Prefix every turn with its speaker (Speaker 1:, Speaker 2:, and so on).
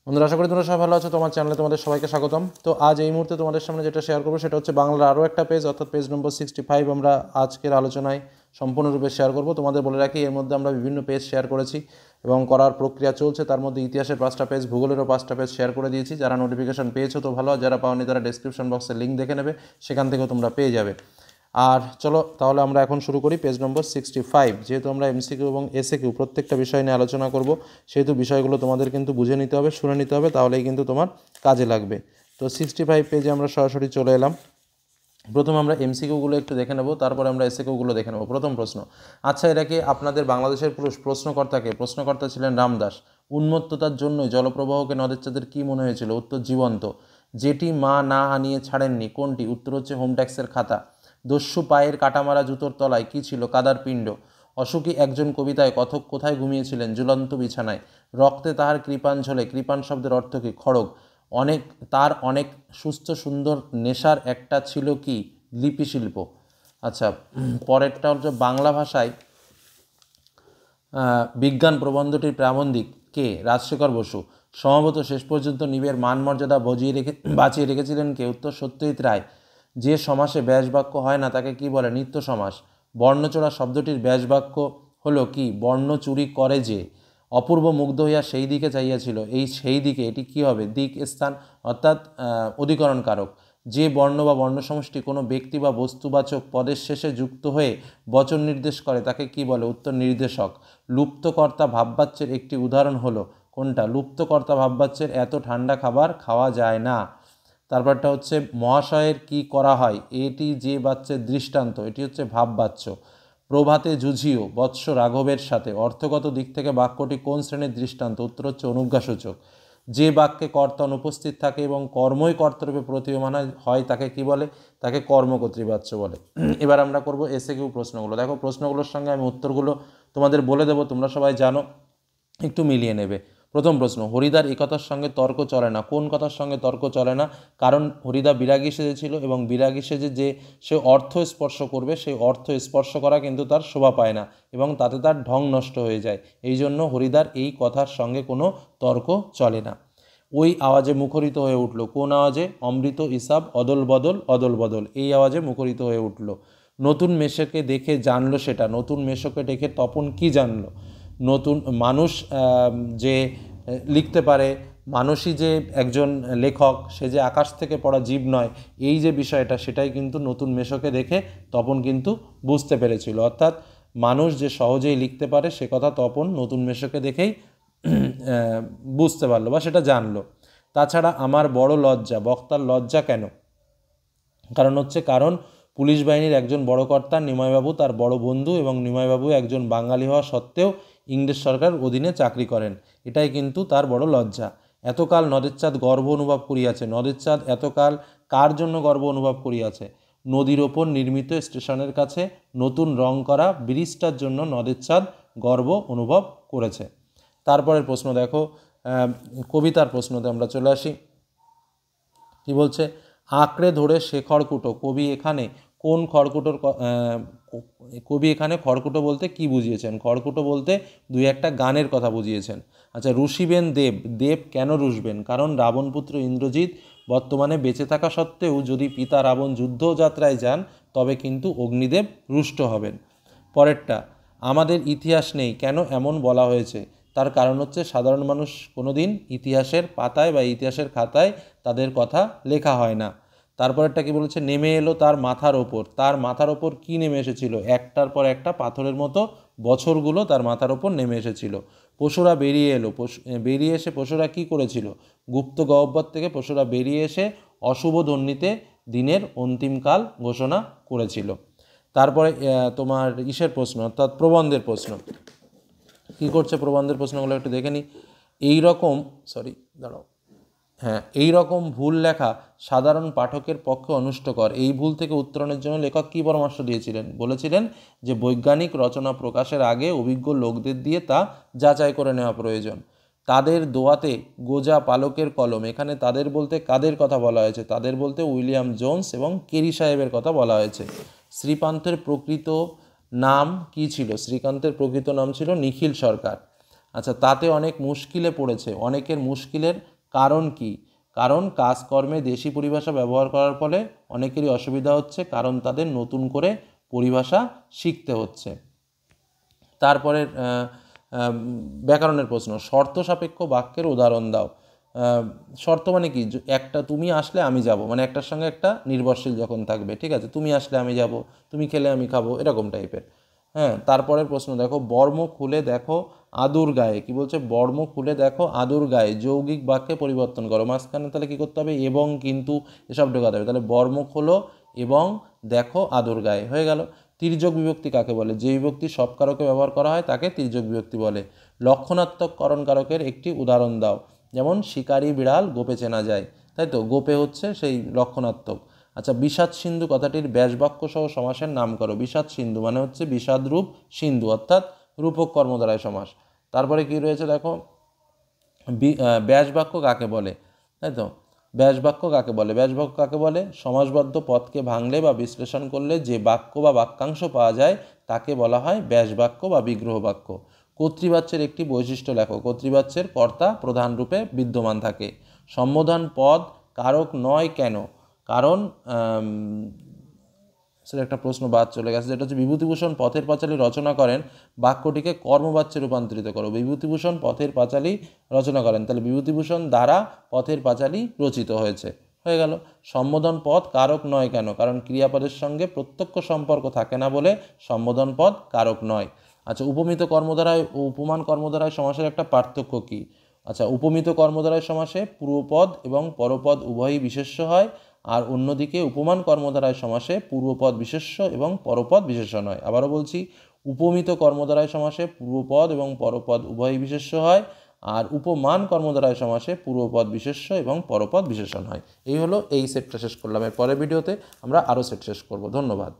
Speaker 1: বন্ধুরা, আশা করি তোমরা সবাই ভালো আছো। তোমার চ্যানেলে তোমাদের সবাইকে স্বাগতম। তো আজ এই মুহূর্তে তোমাদের সামনে যেটা শেয়ার করবো সেটা হচ্ছে বাংলার আরও একটা পেজ, অর্থাৎ পেজ নম্বর 65 আমরা আজকের আলোচনায় সম্পূর্ণরূপে শেয়ার করব। তোমাদের বলে রাখি, এর মধ্যে আমরা বিভিন্ন পেজ শেয়ার করেছি এবং করার প্রক্রিয়া চলছে। তার মধ্যে ইতিহাসের 5টা পেজ, ভূগোলেরও 5টা পেজ শেয়ার করে দিয়েছি। যারা নোটিফিকেশন পেয়েছো তো ভালো, আর যারা পাওনি তারা ডেসক্রিপশন বক্সের লিঙ্ক দেখে নেবে, সেখান থেকেও তোমরা পেয়ে যাবে। আর চলো তাহলে আমরা এখন শুরু করি পেজ নম্বর 65। যেহেতু আমরা এমসিকিউ এবং এসএকিউ প্রত্যেকটা বিষয় নিয়ে আলোচনা করব, সেহেতু বিষয়গুলো তোমাদের কিন্তু বুঝে নিতে হবে, শুনে নিতে হবে, তাহলেই কিন্তু তোমার কাজে লাগবে। তো 65 পেজে আমরা সরাসরি চলে এলাম। প্রথম আমরা এমসিকিউগুলো একটু দেখে নেব, তারপরে আমরা এসএকিউগুলো দেখে নেব। প্রথম প্রশ্ন, আচ্ছা এটা কি আপনাদের বাংলাদেশের প্রশ্নকর্তা ছিলেন রামদাস। উন্মত্ততার জন্য জলপ্রবাহকে নদের চাঁদের কী মনে হয়েছিল? উত্তর জীবন্ত। যেটি মা না আনিয়ে ছাড়েননি কোনটি? উত্তর হচ্ছে হোম ট্যাক্সের খাতা। দস্যু পায়ের কাটামারা জুতোর তলায় কী ছিল? কাদার পিণ্ড। অসুখী একজন কবিতায় কথক কোথায় ঘুমিয়েছিলেন? ঝুলন্ত বিছানায়। রক্তে তাহার কৃপাণ ঝোলে, কৃপাণ শব্দের অর্থ কী? খড়গ। অনেক সুস্থ সুন্দর নেশার একটা ছিল কি? লিপিশিল্প। আচ্ছা, পরেরটা হচ্ছে বাংলা ভাষায় বিজ্ঞান প্রবন্ধটির প্রাবন্ধিক কে? রাজশেখর বসু। সম্ভবত শেষ পর্যন্ত নিবের মান মর্যাদা বাঁচিয়ে রেখেছিলেন কে? উত্তর সত্যজিৎ রায়। যে সমাসে ব্যাসবাক্য হয় না তাকে কি বলে? নিত্য সমাস। বর্ণচোরা শব্দটির ব্যাসবাক্য হলো কি? বর্ণ চুরি করে যে। অপূর্ব মুগ্ধ হইয়া সেই দিকে চাইয়াছিল, এই সেই দিকে এটি কি হবে? দিক স্থান, অর্থাৎ অধিকরণ কারক। যে বর্ণ বা বর্ণসমষ্টি কোনো ব্যক্তি বা বস্তুবাচক পদের শেষে যুক্ত হয়ে বচন নির্দেশ করে তাকে কি বলে? উত্তর নির্দেশক। লুপ্তকর্তা ভাববাচ্যের একটি উদাহরণ হলো কোনটা? লুপ্তকর্তা ভাববাচ্যের এত ঠান্ডা খাবার খাওয়া যায় না। তারপরটা হচ্ছে মহাশয়ের কি করা হয়? এটি যে বাচ্চার দৃষ্টান্ত, এটি হচ্ছে ভাববাচ্য। প্রভাতে জুঝিও বৎস রাঘবের সাথে, অর্থগত দিক থেকে বাক্যটি কোন শ্রেণীর দৃষ্টান্ত? উত্তর হচ্ছে অনুজ্ঞাসূচক। যে বাক্যে কর্তা অনুপস্থিত থাকে এবং কর্মই কর্তরূপে প্রতীয়মান হয় তাকে কি বলে? তাকে কর্মকর্তৃবাচ্য বলে। এবার আমরা করব এসএকিউ প্রশ্নগুলো। দেখো, প্রশ্নগুলোর সঙ্গে আমি উত্তরগুলো তোমাদের বলে দেবো, তোমরা সবাই জানো, একটু মিলিয়ে নেবে। প্রথম প্রশ্ন, হরিদার এই কথার সঙ্গে তর্ক চলে না। কোন কথার সঙ্গে তর্ক চলে না? কারণ হরিদা বিরাগী সেজেছিল এবং বিরাগী সেজে যে সে অর্থ স্পর্শ করবে, সেই অর্থ স্পর্শ করা কিন্তু তার শোভা পায় না এবং তাতে তার ঢং নষ্ট হয়ে যায়। এই জন্য হরিদার এই কথার সঙ্গে কোনো তর্ক চলে না। ওই আওয়াজে মুখরিত হয়ে উঠল। কোন আওয়াজে? অমৃত হিসাব অদল বদল অদল বদল, এই আওয়াজে মুখরিত হয়ে উঠল। নতুন মেশোকে দেখে জানলো সেটা। নতুন মেশোকে দেখে তপন কি জানলো? নতুন মানুষ যে লিখতে পারে, মানুষই যে একজন লেখক, সে যে আকাশ থেকে পড়া জীব নয়, এই যে বিষয়টা, সেটাই কিন্তু নতুন মেশোকে দেখে তপন কিন্তু বুঝতে পেরেছিল। অর্থাৎ মানুষ যে সহজেই লিখতে পারে সে কথা তপন নতুন মেশোকে দেখেই বুঝতে পারলো বা সেটা জানলো। তাছাড়া আমার বড় লজ্জা, বক্তার লজ্জা কেন? কারণ পুলিশ বাহিনীর একজন বড় কর্তা নিমাইবাবু তার বড় বন্ধু এবং নিমাইবাবু একজন বাঙালি হওয়া সত্ত্বেও ইংরেজ সরকার অধীনে চাকরি করেন, এটাই কিন্তু তার বড় লজ্জা। এতকাল নদের চাঁদ গর্ব অনুভব করিয়াছে। নদের চাঁদ এতকাল কার জন্য গর্ব অনুভব করিয়াছে? নদীর ওপর নির্মিত স্টেশনের কাছে নতুন রং করা ব্রিজটার জন্য নদের চাঁদ গর্ব অনুভব করেছে। তারপরের প্রশ্ন দেখো, কবিতার প্রশ্নতে আমরা চলে আসি। কি বলছে? আঁকড়ে ধরে সে খড়কুটো। কবি এখানে কোন খড়কুটোর কবি এখানে খড়কুটো বলতে কি বুঝিয়েছেন? খড়কুটো বলতে দুই একটা গানের কথা বুঝিয়েছেন। আচ্ছা, রুষিবেন দেব। দেব কেন রুষবেন? কারণ রাবণপুত্র ইন্দ্রজিৎ বর্তমানে বেঁচে থাকা সত্ত্বেও যদি পিতা রাবণ যুদ্ধযাত্রায় যান তবে কিন্তু অগ্নিদেব রুষ্ট হবেন। পরেরটা, আমাদের ইতিহাস নেই কেন এমন বলা হয়েছে? তার কারণ হচ্ছে সাধারণ মানুষ কোনোদিন ইতিহাসের পাতায় বা ইতিহাসের খাতায় তাদের কথা লেখা হয় না। তারপরেরটা কি বলেছে? নেমে এলো তার মাথার ওপর। তার মাথার ওপর কি নেমে এসেছিল? একটার পর একটা পাথরের মতো বছরগুলো তার মাথার ওপর নেমে এসেছিল। পশুরা বেরিয়ে এলো। বেরিয়ে এসে পশুরা কি করেছিল? গুপ্ত গহ্বর থেকে পশুরা বেরিয়ে এসে অশুভ ধ্বনিতে দিনের অন্তিমকাল ঘোষণা করেছিল। তারপরে তোমার ইসের প্রশ্ন, অর্থাৎ প্রবন্ধের প্রশ্ন। কি করছে প্রবন্ধের প্রশ্নগুলো একটু দেখে নিই। এই রকম ভুল লেখা সাধারণ পাঠকের পক্ষে অনুষ্টকর। এই ভুল থেকে উত্তরণের জন্য লেখক কী পরামর্শ দিয়েছিলেন? বলেছিলেন যে বৈজ্ঞানিক রচনা প্রকাশের আগে অভিজ্ঞ লোকদের দিয়ে তা যাচাই করে নেওয়া প্রয়োজন। তাদের দোয়াতে গোজা পালকের কলম। এখানে তাদের বলতে কাদের কথা বলা হয়েছে? তাদের বলতে উইলিয়াম জোন্স এবং কেরি সাহেবের কথা বলা হয়েছে। শ্রীকান্তের প্রকৃত নাম কি ছিল? শ্রীকান্তের প্রকৃত নাম ছিল নিখিল সরকার। আচ্ছা, তাতে অনেক মুশকিলে পড়েছে। অনেকের মুশকিলের কারণ কি? কারণ কাজকর্মে দেশি পরিভাষা ব্যবহার করার ফলে অনেকেরই অসুবিধা হচ্ছে, কারণ তাদের নতুন করে পরিভাষা শিখতে হচ্ছে। তারপরের ব্যাকরণের প্রশ্ন, শর্ত সাপেক্ষ বাক্যের উদাহরণ দাও। শর্ত মানে কি? একটা তুমি আসলে আমি যাব, মানে একটার সঙ্গে একটা নির্ভরশীল যখন থাকবে, ঠিক আছে, তুমি আসলে আমি যাব, তুমি খেলে আমি খাবো, এরকম টাইপের। হ্যাঁ, তারপরের প্রশ্ন দেখো, বর্ম খুলে দেখো আদুর গায়ে। কি বলছে? বর্ম খুলে দেখো আদুর গায়ে যৌগিক বাক্যে পরিবর্তন করো। মাঝখানে তাহলে কী করতে হবে? এবং, কিন্তু এসব ঢোকাতে হবে। তাহলে বর্ম খোলো এবং দেখো আদুর গায়ে, হয়ে গেল। তির্যক বিভক্তি কাকে বলে? যে বিভক্তি সব কারকে ব্যবহার করা হয় তাকে তির্যক বিভক্তি বলে। লক্ষণাত্মক করণ কারকের একটি উদাহরণ দাও। যেমন শিকারি বিড়াল গোপে চেনা যায়, তাই তো, গোপে হচ্ছে সেই লক্ষণাত্মক। আচ্ছা, বিষাদ সিন্ধু কথাটির ব্যাসবাক্য সহ সমাসের নাম করো। বিষাদ সিন্ধু মানে হচ্ছে বিষাদ রূপ সিন্ধু, অর্থাৎ রূপক কর্মধারয় সমাস। তারপরে কি রয়েছে দেখো, ব্যাসবাক্য কাকে বলে, তাই তো। ব্যাসবাক্য কাকে বলে? ব্যাসবাক্য কাকে বলে? সমাসবদ্ধ পদকে ভাঙলে বা বিশ্লেষণ করলে যে বাক্য বা বাক্যাংশ পাওয়া যায় তাকে বলা হয় ব্যাসবাক্য বা বিগ্রহ বাক্য। কর্তৃবাচ্যের একটি বৈশিষ্ট্য লেখো। কর্তৃবাচ্যের কর্তা প্রধান রূপে বিদ্যমান থাকে। সম্বোধন পদ কারক নয় কেন? কারণ সেটা একটা প্রশ্ন বাদ চলে গেছে, যেটা হচ্ছে বিভূতিভূষণ পথের পাঁচালী রচনা করেন, বাক্যটিকে কর্মবাচ্যে রূপান্তরিত করো। বিভূতিভূষণ পথের পাঁচালী রচনা করেন, তাহলে বিভূতিভূষণ দ্বারা পথের পাঁচালী রচিত হয়েছে, হয়ে গেল। সম্বোধন পদ কারক নয় কেন? কারণ ক্রিয়াপদের সঙ্গে প্রত্যক্ষ সম্পর্ক থাকে না বলে সম্বোধন পদ কারক নয়। আচ্ছা, উপমিত কর্মধারায় ও উপমান কর্মধারায় সমাসের একটা পার্থক্য কী? আচ্ছা, উপমিত কর্মধারায় সমাসে পূর্বপদ এবং পরপদ উভয়ই বিশেষ্য হয়, আর অন্যদিকে উপমান কর্মধারায় সমাসে পূর্বপদ বিশেষ্য এবং পরপদ বিশেষ্য নয়। আবারও বলছি, উপমিত কর্মধারায় সমাসে পূর্বপদ এবং পরপদ উভয়ই বিশেষ্য হয়, আর উপমান কর্মধারায় সমাসে পূর্বপদ বিশেষ্য এবং পরপদ বিশেষণ হয়। এই হলো এই সেটটা শেষ করলাম। এর পরের ভিডিওতে আমরা আরও সেট শেষ করব। ধন্যবাদ।